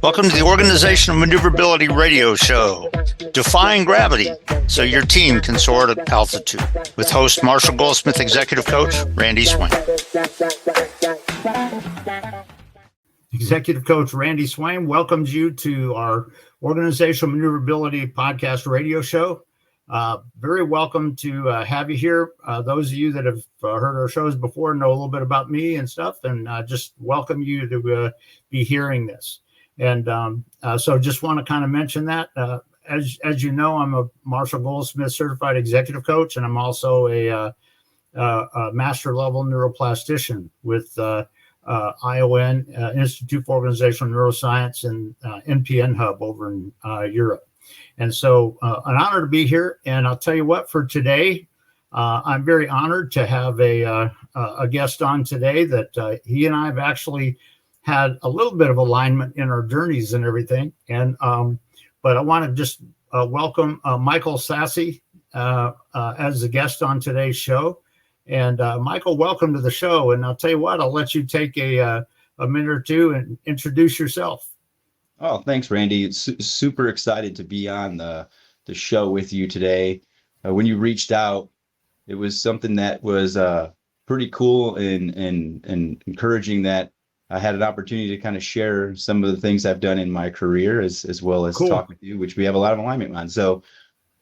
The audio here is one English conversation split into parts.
Welcome to the Organizational Maneuverability Radio Show, Defying Gravity so your team can soar at altitude, with host Marshall Goldsmith, Executive Coach Randy Swain. Executive Coach Randy Swain welcomes you to our Organizational Maneuverability Podcast Radio Show. Very welcome to have you here. Those of you that have heard our shows before know a little bit about me and stuff, and just welcome you to be hearing this. And so just want to kind of mention that. As you know, I'm a Marshall Goldsmith certified executive coach, and I'm also a master level neuroplastician with ION, Institute for Organizational Neuroscience, and NPN Hub over in Europe. And so an honor to be here. And I'll tell you what, for today, I'm very honored to have a guest on today that he and I have actually had a little bit of alignment in our journeys and everything. And but I want to just welcome Michael Sasse as a guest on today's show. And Michael, welcome to the show. And I'll tell you what, I'll let you take a minute or two and introduce yourself. Oh, thanks, Randy. It's super excited to be on the show with you today. When you reached out, it was something that was pretty cool and encouraging, that I had an opportunity to kind of share some of the things I've done in my career as well as talk with you, which we have a lot of alignment on. So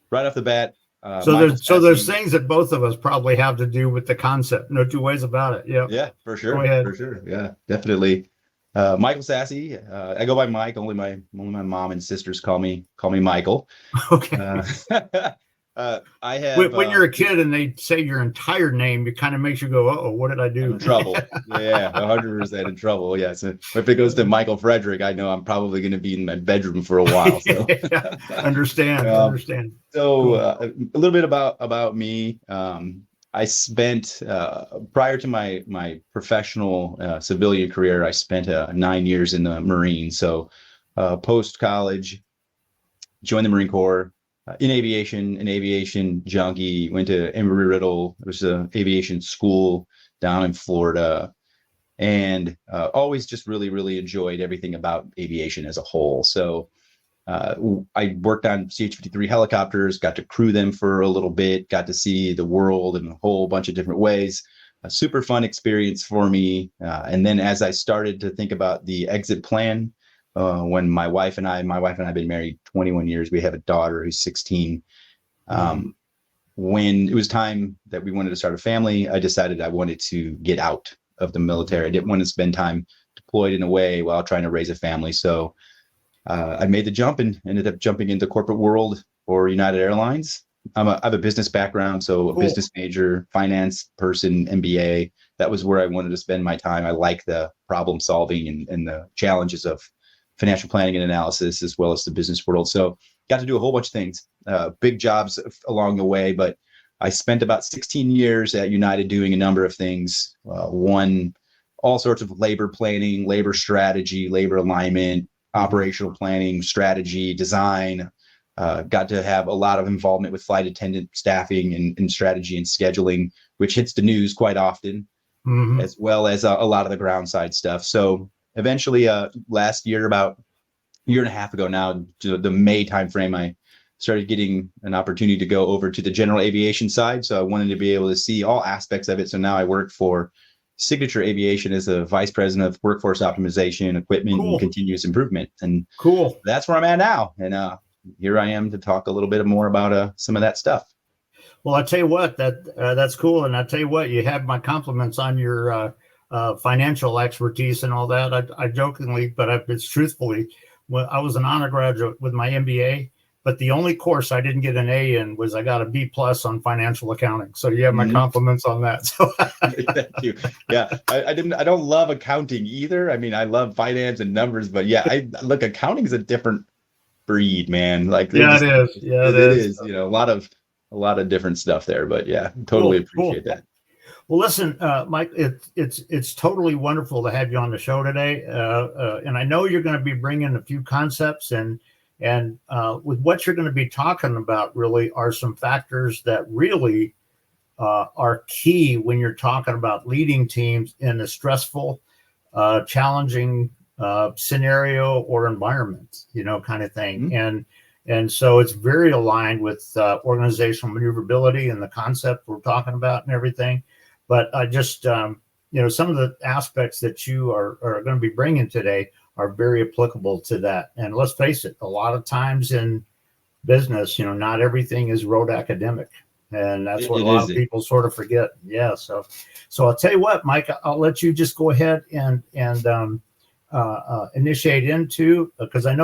right off the bat, there's things that both of us probably have to do with the concept. No two ways about it. Yeah, for sure. Go ahead. For sure. Yeah, definitely. Michael Sasse. I go by Mike. Only my mom and sisters call me Michael. Okay. I have. When you're a kid and they say your entire name, it kind of makes you go, "Uh-oh, what did I do?" In trouble. Yeah, 100% in trouble. Yeah. So if it goes to Michael Frederick, I know I'm probably going to be in my bedroom for a while. So. Understand. So a little bit about me. I spent prior to my professional civilian career, I spent 9 years in the Marines. So post college, joined the Marine Corps in aviation, an aviation junkie. Went to Embry-Riddle. It was an aviation school down in Florida, and always just really enjoyed everything about aviation as a whole. So. I worked on CH-53 helicopters, got to crew them for a little bit, got to see the world in a whole bunch of different ways. A super fun experience for me. And then as I started to think about the exit plan, when my wife and I have been married 21 years, we have a daughter who's 16. When it was time that we wanted to start a family, I decided I wanted to get out of the military. I didn't want to spend time deployed in a way while trying to raise a family. So I made the jump and ended up jumping into corporate world for United Airlines. I have a business background, so a business major, finance person, MBA. That was where I wanted to spend my time. I like the problem solving and the challenges of financial planning and analysis, as well as the business world. So got to do a whole bunch of things, big jobs along the way. But I spent about 16 years at United doing a number of things. One, all sorts of labor planning, labor strategy, labor alignment, operational planning, strategy, design. Got to have a lot of involvement with flight attendant staffing and strategy and scheduling, which hits the news quite often, as well as a lot of the ground side stuff. So eventually last year, about a year and a half ago now, to the May timeframe, I started getting an opportunity to go over to the general aviation side. So I wanted to be able to see all aspects of it. So now I work for Signature Aviation as a vice president of workforce optimization, equipment, and continuous improvement. And that's where I'm at now. And here I am to talk a little bit more about some of that stuff. Well, I tell you what, that's cool. And I tell you what, you have my compliments on your financial expertise and all that. I jokingly, but it's truthfully, when I was an honor graduate with my MBA. But the only course I didn't get an A in was I got a B+ on financial accounting. So you have my compliments on that. So thank you. Yeah, I don't love accounting either. I mean, I love finance and numbers, but yeah, look, accounting is a different breed, man. Like it is. Yeah, it is. You know, a lot of different stuff there. But yeah, totally appreciate that. Well, listen, Mike, it's totally wonderful to have you on the show today. And I know you're going to be bringing a few concepts and with what you're going to be talking about really are some factors that really are key when you're talking about leading teams in a stressful challenging scenario or environment, kind of thing. Mm-hmm. And so it's very aligned with organizational maneuverability and the concept we're talking about and everything. But I just, some of the aspects that you are going to be bringing today are very applicable to that. And let's face it, a lot of times in business, not everything is rote academic. And that's what a lot of people sort of forget. Yeah. So I'll tell you what, Mike, I'll let you just go ahead and initiate into, because I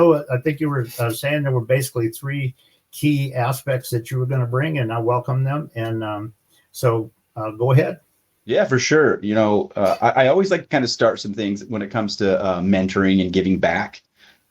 think you were saying there were basically 3 key aspects that you were going to bring, and I welcome them. And so go ahead. Yeah, for sure. I always like to kind of start some things when it comes to mentoring and giving back,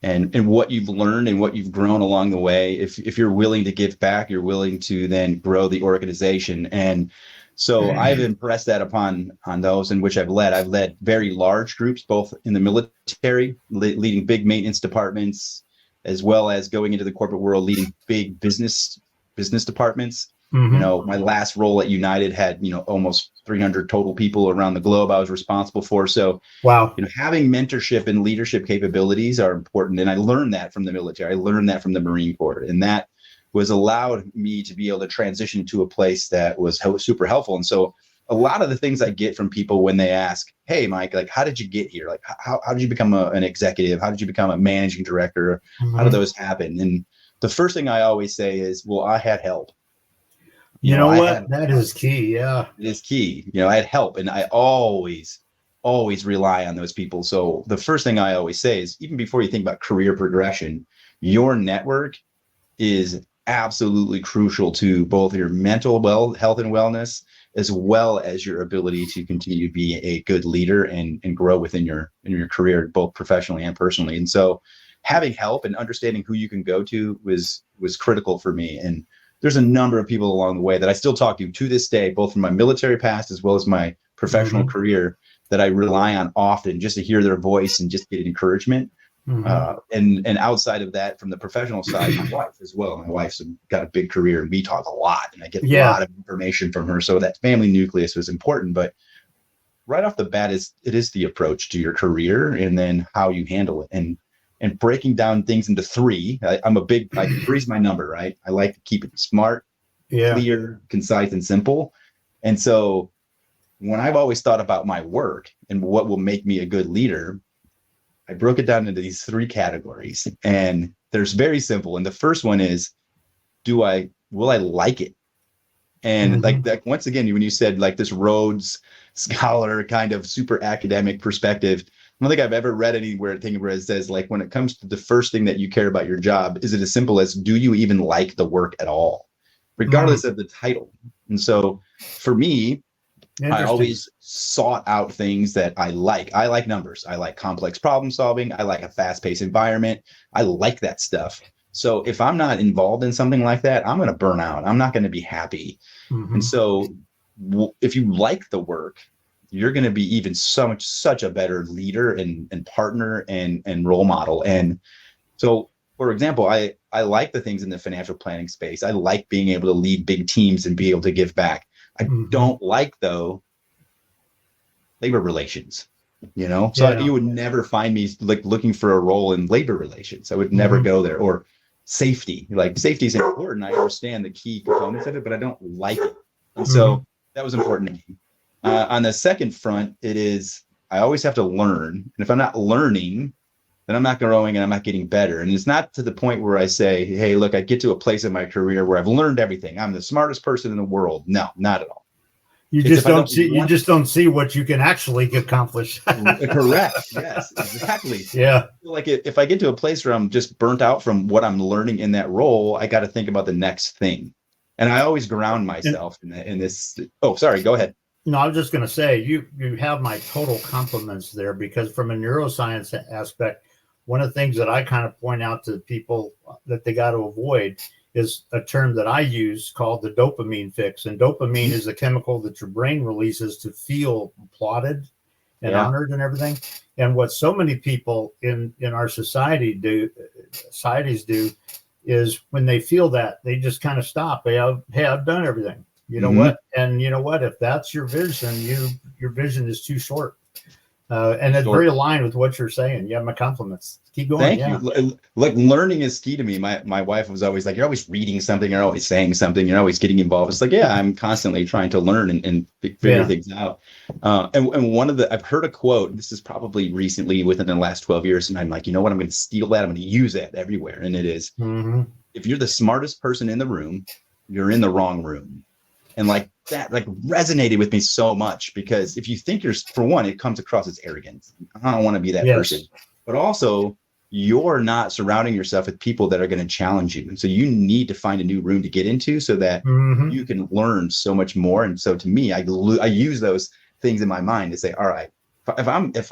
and what you've learned and what you've grown along the way. If you're willing to give back, you're willing to then grow the organization. And so I've impressed that on those in which I've led. I've led very large groups, both in the military, leading big maintenance departments, as well as going into the corporate world, leading big business departments. Mm-hmm. My last role at United had, almost 300 total people around the globe I was responsible for. So, wow, having mentorship and leadership capabilities are important. And I learned that from the military. I learned that from the Marine Corps. And that was allowed me to be able to transition to a place that was super helpful. And so a lot of the things I get from people when they ask, hey, Mike, like, how did you get here? Like, how did you become an executive? How did you become a managing director? Mm-hmm. How did those happen? And the first thing I always say is, well, I had help. That is key. Yeah. It is key. I had help, and I always rely on those people. So the first thing I always say is, even before you think about career progression, your network is absolutely crucial to both your mental health and wellness, as well as your ability to continue to be a good leader and grow within your career, both professionally and personally. And so having help and understanding who you can go to was critical for me. And there's a number of people along the way that I still talk to this day, both from my military past as well as my professional Mm-hmm. career, that I rely on often just to hear their voice and just get encouragement. Mm-hmm. And outside of that, from the professional side, my wife as well. My wife's got a big career, and we talk a lot, and I get a lot of information from her. So that family nucleus was important. But right off the bat, it is the approach to your career, and then how you handle it, and breaking down things into 3. I'm a big, 3's my number, right? I like to keep it smart, clear, concise, and simple. And so when I've always thought about my work and what will make me a good leader, I broke it down into these 3 categories, and there's very simple. And the first one is, will I like it? And like once again, when you said like this Rhodes Scholar kind of super academic perspective, I don't think I've ever read anywhere where it says, like, when it comes to the first thing that you care about your job, is it as simple as, do you even like the work at all, regardless of the title? And so for me, I always sought out things that I like. I like numbers. I like complex problem solving. I like a fast-paced environment. I like that stuff. So if I'm not involved in something like that, I'm going to burn out. I'm not going to be happy. Mm-hmm. And so if you like the work, you're going to be even such a better leader and partner and role model. And so, for example, I like the things in the financial planning space. I like being able to lead big teams and be able to give back. I don't like, though, labor relations, so you would never find me like looking for a role in labor relations. I would never go there. Or safety, like, safety is important. I understand the key components of it, but I don't like it. And so that was important to me. On the second front, it is, I always have to learn. And if I'm not learning, then I'm not growing and I'm not getting better. And it's not to the point where I say, hey, look, I get to a place in my career where I've learned everything. I'm the smartest person in the world. No, not at all. You just don't see what you can actually accomplish. Correct. Yes, exactly. Yeah. Like, if I get to a place where I'm just burnt out from what I'm learning in that role, I got to think about the next thing. And I always ground myself in this. Oh, sorry. Go ahead. No, I was just going to say, you have my total compliments there, because from a neuroscience aspect, one of the things that I kind of point out to people that they got to avoid is a term that I use called the dopamine fix. And dopamine is a chemical that your brain releases to feel applauded and honored and everything. And what so many people in our societies do is, when they feel that, they just kind of stop. Hey, I've done everything. You know what? And you know what? If that's your vision, your vision is too short. And it's Sure. very aligned with what you're saying. You have my compliments. Keep going. Thank Yeah. you. Like learning is key to me. My wife was always like, "You're always reading something. You're always saying something. You're always getting involved." It's like, yeah, I'm constantly trying to learn and figure Yeah. things out. And one of I've heard a quote. This is probably recently within the last 12 years, and I'm like, you know what? I'm going to steal that. I'm going to use that everywhere. And it is, Mm-hmm. if you're the smartest person in the room, you're in the wrong room. And like that, like resonated with me so much, because if you think you're, for one, it comes across as arrogance. I don't want to be that Yes. person, but also you're not surrounding yourself with people that are going to challenge you. And so you need to find a new room to get into so that Mm-hmm. you can learn so much more. And so to me, I use those things in my mind to say, all right, if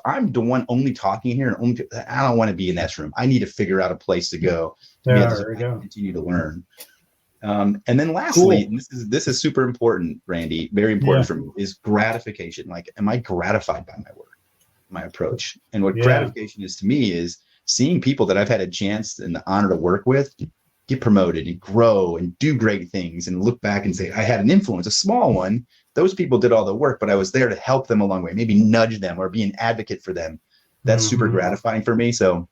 I'm the one only talking here and only, I don't want to be in that room. I need to figure out a place to go to be able There we to go. continue to learn. And then lastly, Cool. and this is super important, Randy, very important for me, is gratification. Like, am I gratified by my work, my approach? And what gratification is to me is seeing people that I've had a chance and the honor to work with get promoted and grow and do great things, and look back and say, I had an influence, a small one. Those people did all the work, but I was there to help them along the way, maybe nudge them or be an advocate for them. That's super gratifying for me. So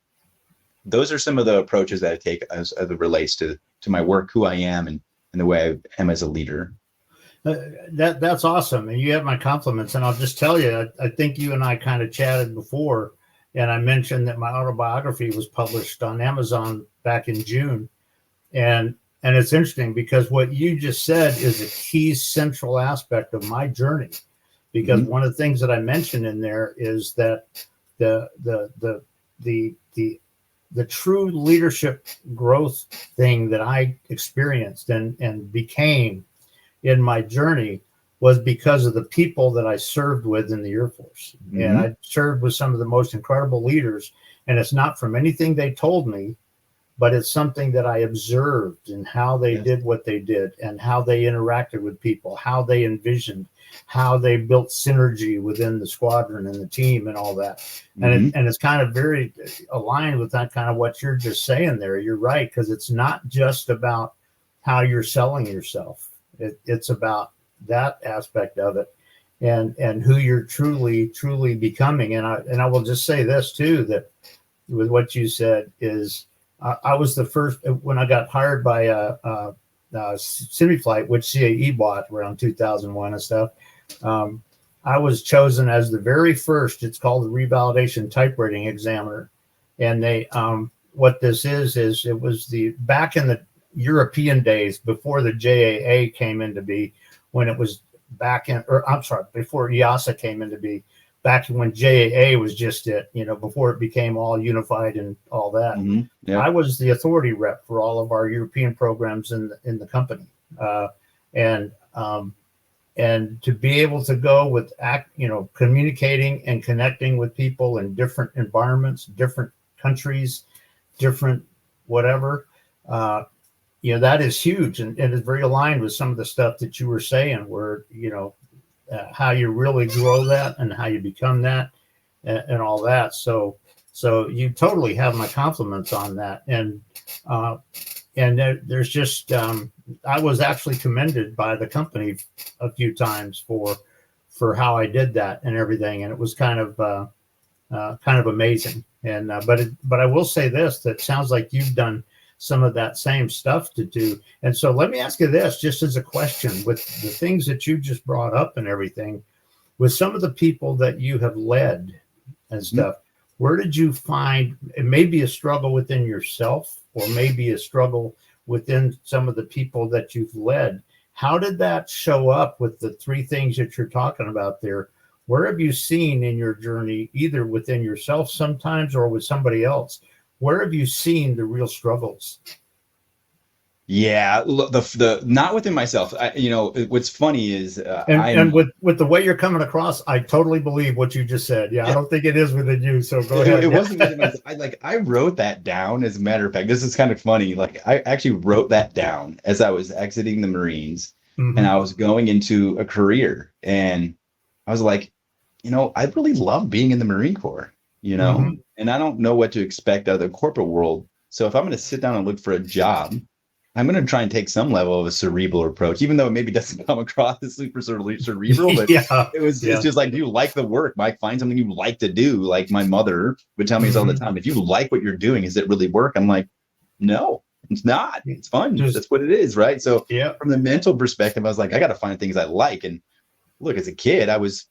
those are some of the approaches that I take as it relates to my work, who I am, and the way I am as a leader. That's awesome. And you have my compliments. And I'll just tell you, I think you and I kind of chatted before, and I mentioned that my autobiography was published on Amazon back in June. And it's interesting because what you just said is a key central aspect of my journey. Because one of the things that I mentioned in there is that the true leadership growth thing that I experienced and became in my journey was because of the people that I served with in the Air Force. And I served with some of the most incredible leaders. And it's not from anything they told me, but it's something that I observed in how they did what they did and how they interacted with people, how they envisioned, how they built synergy within the squadron and the team and all that. And it's kind of very aligned with that kind of what you're just saying there. You're right, because it's not just about how you're selling yourself. It's about that aspect of it and who you're truly becoming. And I will just say this too, that with what you said is I was the first, when I got hired by Semiflight, which CAE bought around 2001 and stuff. I was chosen as the very first, it's called the revalidation type rating examiner. And they, what this is it was back in the European days before the JAA came into be, when it was before EASA came into be, back when JAA was just before it became all unified and all that. I was the authority rep for all of our European programs in the company. And to be able to go with communicating and connecting with people in different environments, different countries, different whatever, that is huge, and it's very aligned with some of the stuff that you were saying, where how you really grow that and how you become that and all that. So you totally have my compliments on that. And there's just I was actually commended by the company a few times for how I did that and everything, and it was kind of amazing. And but I will say this: that sounds like you've done some of that same stuff to do. And so let me ask you this, just as a question, with the things that you just brought up and everything, with some of the people that you have led and stuff, where did you find, it may be a struggle within yourself or maybe a struggle within some of the people that you've led? How did that show up with the three things that you're talking about there? Where have you seen in your journey, either within yourself sometimes or with somebody else, where have you seen the real struggles? Yeah, the not within myself. What's funny is and with the way you're coming across, I totally believe what you just said. Yeah, I don't think it is within you. So go ahead. It wasn't within myself. I wrote that down. As a matter of fact, this is kind of funny. Like, I actually wrote that down as I was exiting the Marines and I was going into a career, and I was like, I really love being in the Marine Corps. And I don't know what to expect out of the corporate world. So if I'm going to sit down and look for a job, I'm going to try and take some level of a cerebral approach, even though it maybe doesn't come across as super cerebral, but Yeah. it's just like, do you like the work, Mike? Find something you like to do. Like my mother would tell me this all the time. If you like what you're doing, is it really work? I'm like, no, it's not. It's fun. That's what it is. Right. So Yeah. from the mental perspective, I was like, I got to find things I like. And look, as a kid, I was,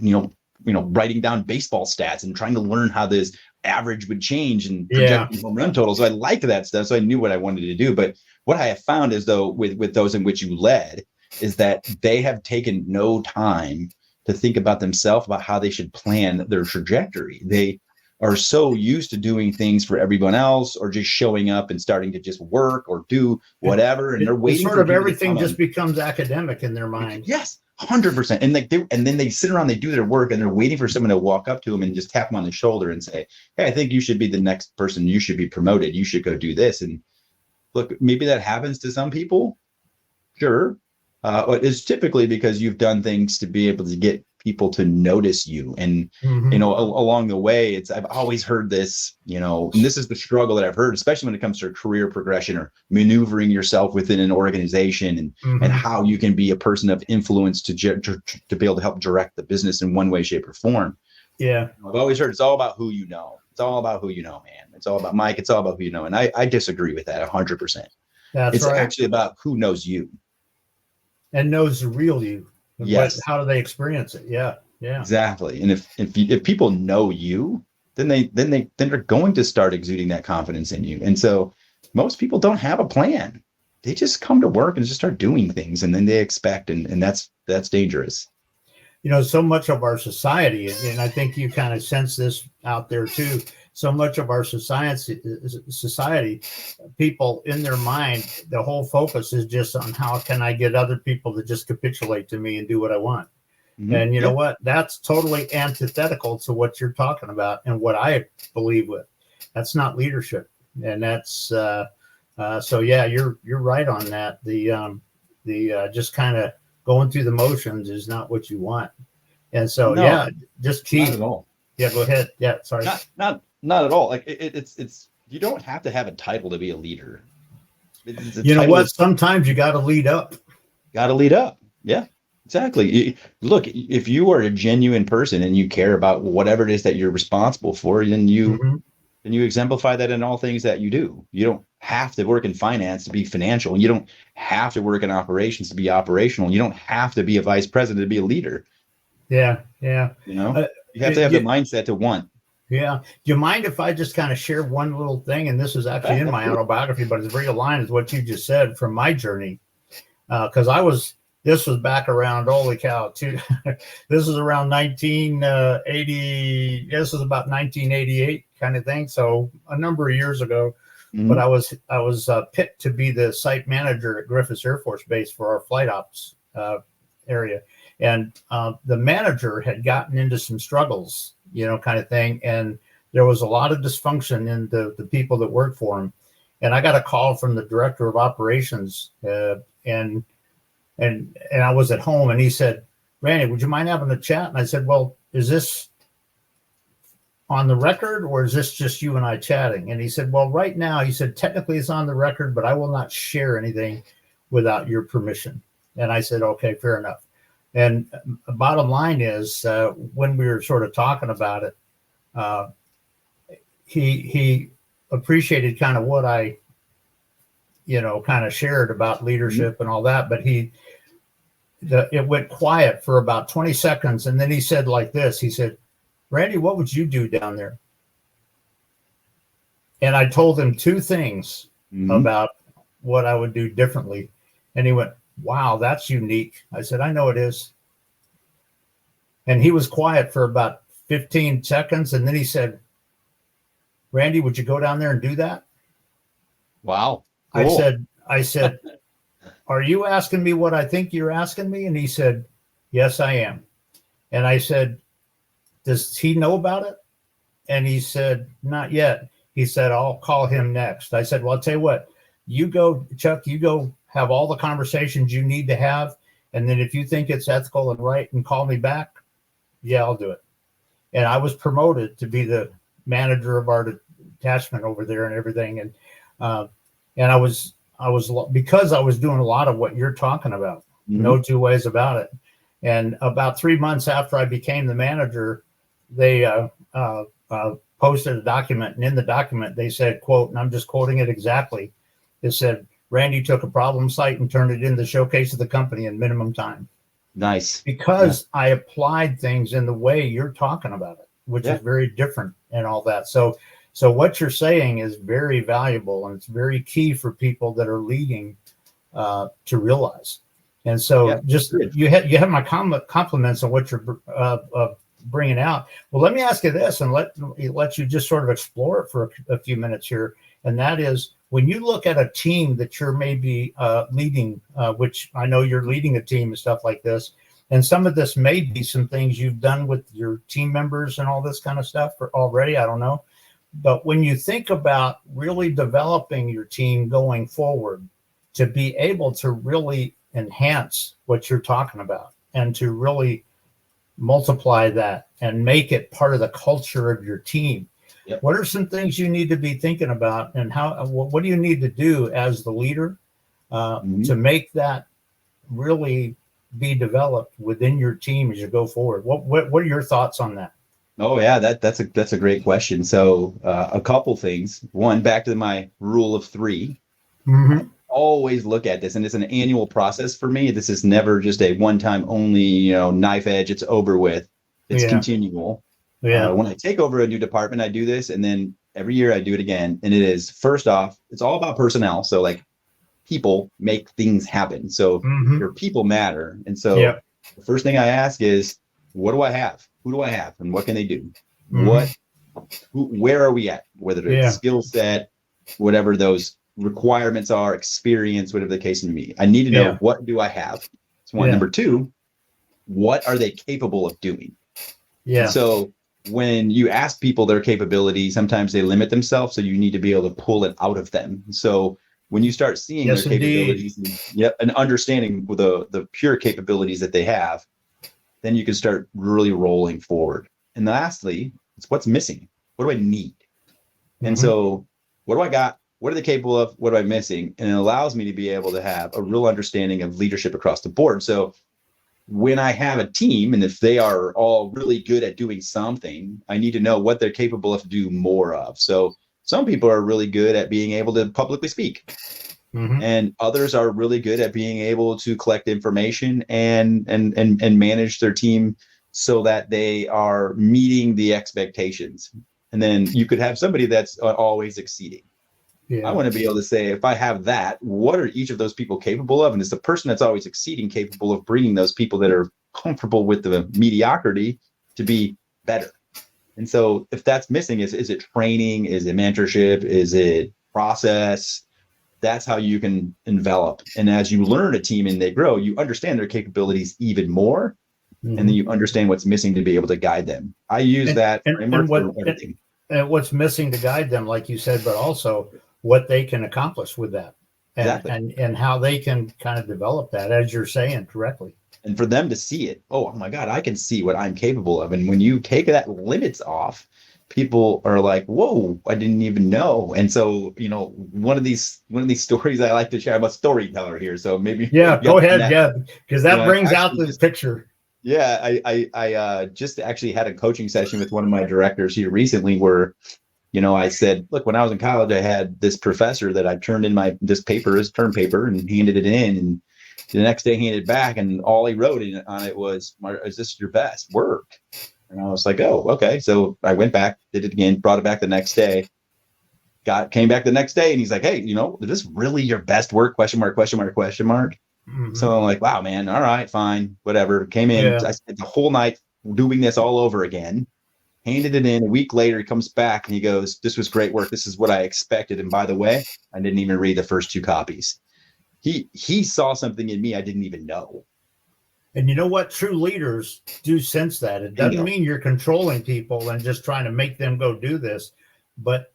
writing down baseball stats and trying to learn how this average would change and project home run totals. So I liked that stuff. So I knew what I wanted to do. But what I have found is, though, with those in which you led, is that they have taken no time to think about themselves, about how they should plan their trajectory. They are so used to doing things for everyone else, or just showing up and starting to just work or do whatever. And they're waiting sort for of everything just becomes academic in their mind. Yes. 100%. And then they sit around, they do their work, and they're waiting for someone to walk up to them and just tap them on the shoulder and say, hey, I think you should be the next person. You should be promoted. You should go do this. And look, maybe that happens to some people. Sure. But it's typically because you've done things to be able to get people to notice you. And, along the way, I've always heard this, and this is the struggle that I've heard, especially when it comes to career progression or maneuvering yourself within an organization, and how you can be a person of influence to be able to help direct the business in one way, shape, or form. Yeah. I've always heard it's all about who you know. It's all about who you know, man. It's all about Mike. It's all about who you know. And I disagree with that 100%. It's right. Actually about who knows you. And knows the real you. Yes. How do they experience it? Yeah. Yeah. Exactly. And if people know you, then they're going to start exuding that confidence in you. And so most people don't have a plan. They just come to work and just start doing things, and then they expect, and that's dangerous. So much of our society, and I think you kind of sense this out there too, so much of our society, people in their mind, the whole focus is just on how can I get other people to just capitulate to me and do what I want. Mm-hmm. And you know what? That's totally antithetical to what you're talking about and what I believe with. That's not leadership. And that's so yeah, you're right on that. The just kind of going through the motions is not what you want. And so just keep. Not at all. Yeah, go ahead. Yeah, sorry. Not at all. Like it's you don't have to have a title to be a leader. You know what? Sometimes you got to lead up. Got to lead up. Yeah, exactly. Look, if you are a genuine person and you care about whatever it is that you're responsible for, then you exemplify that in all things that you do. You don't have to work in finance to be financial. You don't have to work in operations to be operational. You don't have to be a vice president to be a leader. Yeah, yeah. You have to have the mindset to want. Yeah. Do you mind if I just kind of share one little thing? And this is actually in my autobiography, but it's very aligned with what you just said from my journey. Because this was back around, holy cow, this is around 1980. This was about 1988 kind of thing. So a number of years ago, but I was picked to be the site manager at Griffiths Air Force Base for our flight ops area. And the manager had gotten into some struggles, kind of thing. And there was a lot of dysfunction in the people that worked for him. And I got a call from the director of operations, and I was at home, and he said, Randy, would you mind having a chat? And I said, well, is this on the record, or is this just you and I chatting? And he said, well, right now, he said, technically it's on the record, but I will not share anything without your permission. And I said, okay, fair enough. And the bottom line is, when we were sort of talking about it, he appreciated kind of what I, kind of shared about leadership and all that. But it went quiet for about 20 seconds. And then he said like this, he said, Randy, what would you do down there? And I told him two things about what I would do differently. And he went, wow, that's unique. I said, I know it is. And he was quiet for about 15 seconds. And then he said, Randy, would you go down there and do that? Wow. Cool. I said, are you asking me what I think you're asking me? And he said, yes, I am. And I said, does he know about it? And he said, not yet. He said, I'll call him next. I said, well, I'll tell you what, you go, Chuck, you go have all the conversations you need to have. And then if you think it's ethical and right and call me back, yeah, I'll do it. And I was promoted to be the manager of our detachment over there and everything. And I because I was doing a lot of what you're talking about. Mhm. No two ways about it. And about 3 months after I became the manager, they posted a document, and in the document they said, quote, and I'm just quoting it exactly. It said, Randy took a problem site and turned it into the showcase of the company in minimum time. Nice. Because I applied things in the way you're talking about it, which is very different and all that. So what you're saying is very valuable, and it's very key for people that are leading to realize. And so just you have my compliments on what you're bringing out. Well, let me ask you this, and let you just sort of explore it for a few minutes here. And that is, when you look at a team that you're maybe leading, which I know you're leading a team and stuff like this, and some of this may be some things you've done with your team members and all this kind of stuff already, I don't know. But when you think about really developing your team going forward to be able to really enhance what you're talking about and to really multiply that and make it part of the culture of your team, what are some things you need to be thinking about, and what do you need to do as the leader to make that really be developed within your team as you go forward? What are your thoughts on that? Oh yeah, that's a great question. So a couple things. One, back to my rule of 3. Mm-hmm. Always look at this, and it's an annual process for me. This is never just a one-time only, knife edge, it's over with. It's continual. When I take over a new department, I do this, and then every year I do it again. And it is, first off, it's all about personnel. So like, people make things happen. So your people matter. And so the first thing I ask is, what do I have? Who do I have? And what can they do? Where are we at? Whether it's skill set, whatever those requirements are, experience, whatever the case may be. I need to know, what do I have? That's one. Number 2, what are they capable of doing? And so when you ask people their capabilities, sometimes they limit themselves. So you need to be able to pull it out of them. So when you start seeing their capabilities and understanding the pure capabilities that they have, then you can start really rolling forward. And lastly, it's what's missing. What do I need? And so what do I got? What are they capable of? What am I missing? And it allows me to be able to have a real understanding of leadership across the board. So when I have a team, and if they are all really good at doing something, I need to know what they're capable of do more of. So some people are really good at being able to publicly speak. And others are really good at being able to collect information and manage their team so that they are meeting the expectations. And then you could have somebody that's always exceeding. I want to be able to say, if I have that, what are each of those people capable of? And is the person that's always exceeding capable of bringing those people that are comfortable with the mediocrity to be better? And so if that's missing, is it training? Is it mentorship? Is it process? That's how you can envelop. And as you learn a team and they grow, you understand their capabilities even more. And then you understand what's missing to be able to guide them. I use that framework for everything. And what's missing to guide them, like you said, but also what they can accomplish with that, and how they can kind of develop that, as you're saying correctly. And for them to see it, oh my God, I can see what I'm capable of. And when you take that limits off, people are like, whoa, I didn't even know. And so, one of these stories I like to share. I'm a storyteller here, so maybe go ahead, because that brings out the picture. Yeah, I just actually had a coaching session with one of my directors here recently where, I said, look, when I was in college, I had this professor that I turned in his term paper, and handed it in, and the next day handed it back, and all he wrote on it was, is this your best work? And I was like, oh, okay. So I went back, did it again, brought it back the next day, came back the next day, and he's like, hey, is this really your best work? Question mark, question mark, question mark. So I'm like, wow, man. All right, fine, whatever. Came in, I spent the whole night doing this all over again. Handed it in. A week later, he comes back and he goes, this was great work. This is what I expected. And by the way, I didn't even read the first 2 copies. He saw something in me I didn't even know. And you know what? True leaders do sense that. It doesn't mean you're controlling people and just trying to make them go do this, but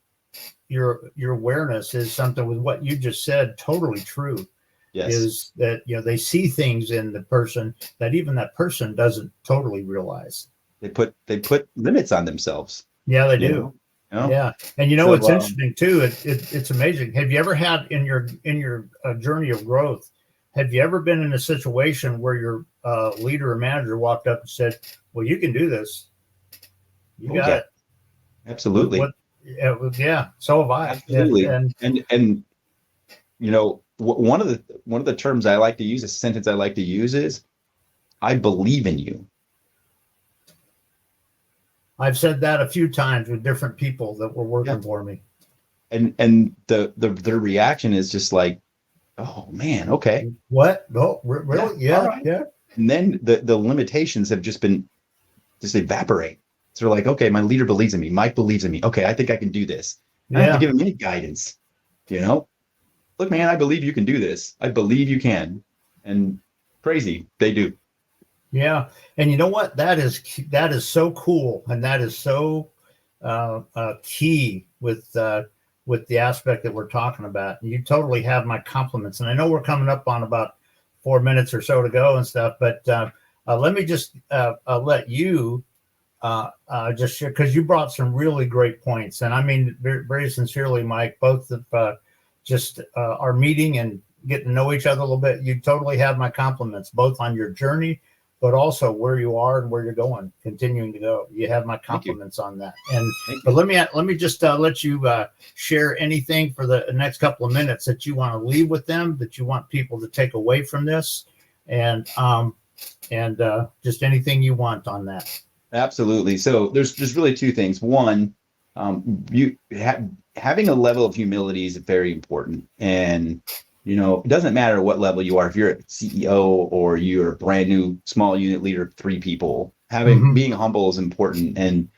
your awareness is something with what you just said, totally true. Yes. Is that, they see things in the person that even that person doesn't totally realize. They put limits on themselves. Yeah, they do. You know? Yeah. And you know, So, it's interesting too. It's amazing. Have you ever had in your journey of growth, have you ever been in a situation where your leader or manager walked up and said, well, you can do this. You oh got yeah, it. absolutely. Yeah. So have I. Absolutely. And And you know, one of the terms I like to use, a sentence I like to use is, I believe in you. I've said that a few times with different people that were Yeah. working for me. And their reaction is just like, oh man, okay. What? No, really? All Yeah. right. Yeah. And then the limitations have just evaporate. So they're like, okay, my leader believes in me. Mike believes in me. Okay, I think I can do this. I don't have to give him any guidance. You know, look, man, I believe you can do this. I believe you can. And crazy, they do. Yeah. And you know what? That is so cool. And that is so key with the aspect that we're talking about. You totally have my compliments. And I know we're coming up on about 4 minutes or so to go and stuff, but let me just let you just share, because you brought some really great points. And I mean, very, very sincerely, Mike, both of just our meeting and getting to know each other a little bit. You totally have my compliments, both on your journey, but also where you are and where you're going, continuing to go. You have my compliments on that. And but let me just let you share anything for the next couple of minutes that you want to leave with them, that you want people to take away from this, and just anything you want on that. Absolutely. So there's really two things. One, having a level of humility is very important. And you know, it doesn't matter what level you are. If you're a CEO or you're a brand new small unit leader of 3 people, being humble is important. And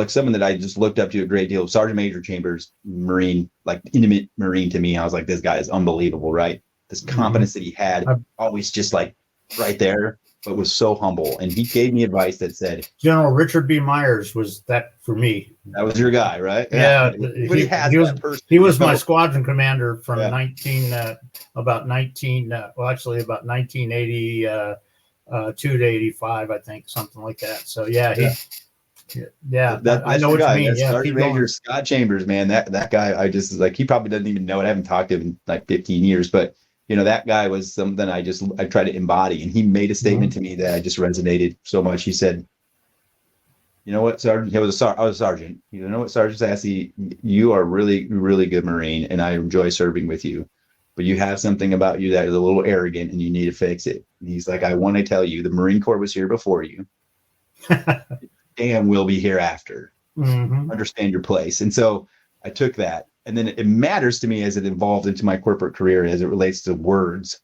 someone that I just looked up to a great deal, Sergeant Major Chambers, Marine, like intimate Marine to me. I was like, this guy is unbelievable, right? This confidence that he had, always just like right there, but was so humble. And he gave me advice that said, General Richard B. Myers was that for me. That was your guy, right? Yeah, he was my squadron commander from about 1982 to 85, I think, something like that. So I know what you mean. Yeah, Sergeant Major Scott Chambers, man, that guy, I just like, he probably doesn't even know it. I haven't talked to him in like 15 years, but you know, that guy was something I try to embody. And he made a statement to me that I just resonated so much. He said, you know what, Sergeant? I was a sergeant. You know what, Sergeant Sasse, you are really, really good Marine, and I enjoy serving with you. But you have something about you that is a little arrogant, and you need to fix it. And he's like, I want to tell you, the Marine Corps was here before you. Damn, we'll be here after. Understand your place. And so I took that. And then it matters to me as it evolved into my corporate career as it relates to words.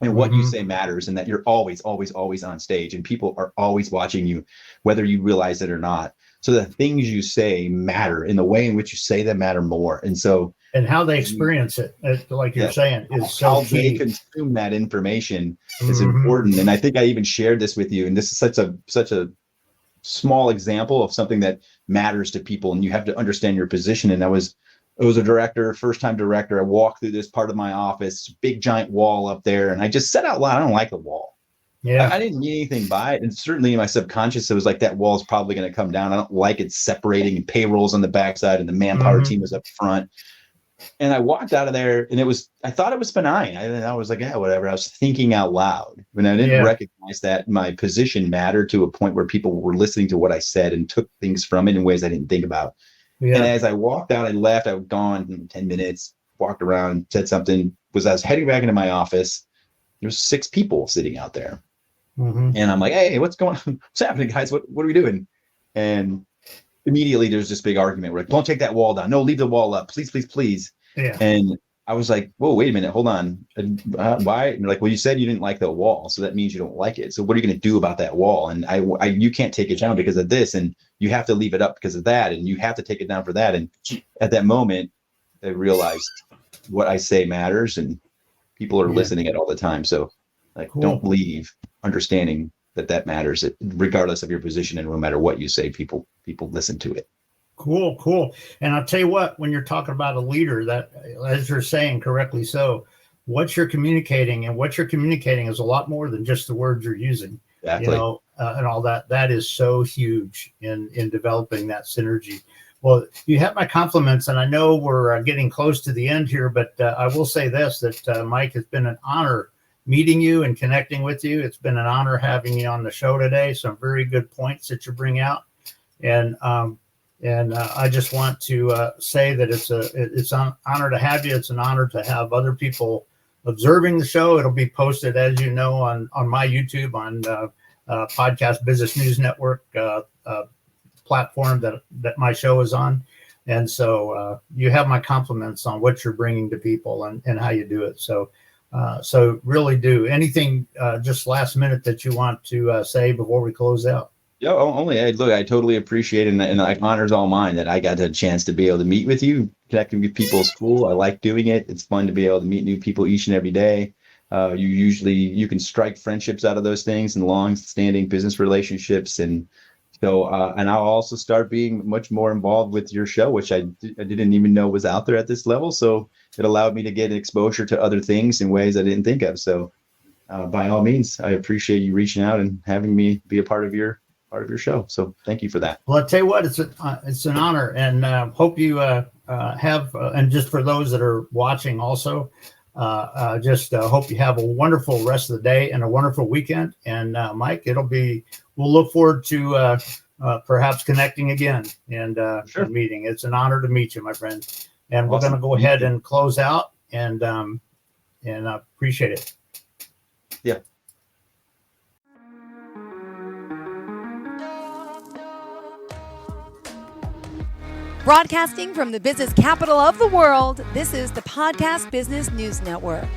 And what you say matters, and that you're always, always, always on stage, and people are always watching you, whether you realize it or not. So the things you say matter, and the way in which you say them matter more. And so, and how they experience it, like you're saying, is so how key. they consume that information is important. And I think I even shared this with you. And this is such a small example of something that matters to people, and you have to understand your position. And I was a director, first-time director. I walked through this part of my office, big giant wall up there, and I just said out loud, I don't like the wall. Yeah, I didn't mean anything by it. And certainly in my subconscious, it was like, that wall is probably going to come down. I don't like it separating, and payrolls on the backside, and the manpower team was up front. And I walked out of there, and I thought it was benign. I was like, yeah, whatever. I was thinking out loud, when I didn't recognize that my position mattered to a point where people were listening to what I said and took things from it in ways I didn't think about. Yeah. And as I walked out, I left. I was gone in 10 minutes, walked around, said something. I was heading back into my office. There's 6 people sitting out there. And I'm like, hey, what's going on? What's happening, guys? What are we doing? And immediately there's this big argument. We're like, don't take that wall down. No, leave the wall up. Please, please, please. Yeah. And I was like, whoa, wait a minute. Hold on. Why? And like, well, you said you didn't like the wall, so that means you don't like it. So what are you going to do about that wall? And you can't take it down because of this, and you have to leave it up because of that, and you have to take it down for that. And at that moment, I realized what I say matters, and people are listening it all the time. So like, don't leave understanding that matters, regardless of your position, and no matter what you say, people listen to it. Cool. And I'll tell you what, when you're talking about a leader, that, as you're saying correctly so, what you're communicating is a lot more than just the words you're using. Exactly. You know, and all that. That is so huge in developing that synergy. Well, you have my compliments, and I know we're getting close to the end here, but I will say this, that Mike, has been an honor meeting you and connecting with you. It's been an honor having you on the show today. Some very good points that you bring out. And I just want to say that it's an honor to have you. It's an honor to have other people observing the show. It'll be posted, as you know, on my YouTube, on Podcast Business News Network platform that my show is on. And so you have my compliments on what you're bringing to people and how you do it. So really do. Anything just last minute that you want to say before we close out? Yeah, look, I totally appreciate it, and like honors all mine that I got a chance to be able to meet with you. Connecting with people is cool. I like doing it. It's fun to be able to meet new people each and every day. You can strike friendships out of those things and long-standing business relationships, and so and I'll also start being much more involved with your show, which I didn't even know was out there at this level. So it allowed me to get exposure to other things in ways I didn't think of. So by all means, I appreciate you reaching out and having me be a part of your show. So thank you for that. Well, I'll tell you what, it's an honor, and hope you have, and just for those that are watching also, hope you have a wonderful rest of the day and a wonderful weekend. And Mike, we'll look forward to perhaps connecting again and Sure. meeting. It's an honor to meet you, my friend. And Awesome. We're going to go ahead and close out, and appreciate it. Yeah. Broadcasting from the business capital of the world, this is the Podcast Business News Network.